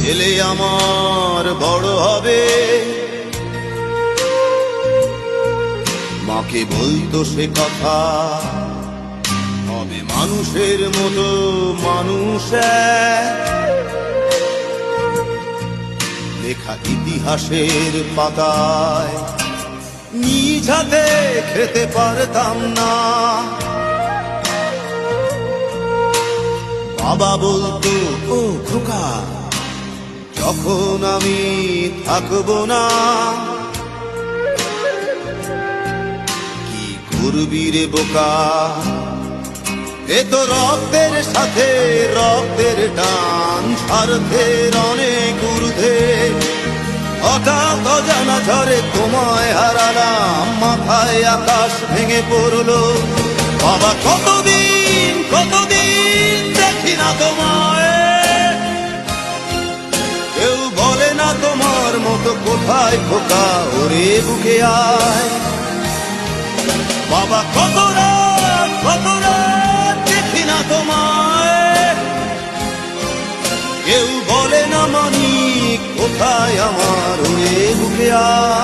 ছেলে আমার বড় হবে। মাকে বলতো সে কথা, হবে মানুষের মতো মানুষ লেখা ইতিহাসের পাতায় নিজ হাতে খেতে পারতাম না। বাবা বলতো, ও খোকা, যখন আমি থাকবো না, কি করবি রে বোকা, এ তো রক্তের সাথে রক্তের টান, স্বার্থের অনেক ঊর্ধ্বে। হঠাৎ অজানা ঝড়ে তোমায় হারালাম, মাথায় আকাশ ভেঙে পড়লো। বাবা কতদিন কতদিন দেখি না তোমায়, কেউ বলে না তোমার মতো কোথায় খোকা, ওরে বুকে আয়। বাবা কত রাত দেখি না তোমায়, কেউ বলে না মানিক কোথায় আমার, ওরে বুকে আয়।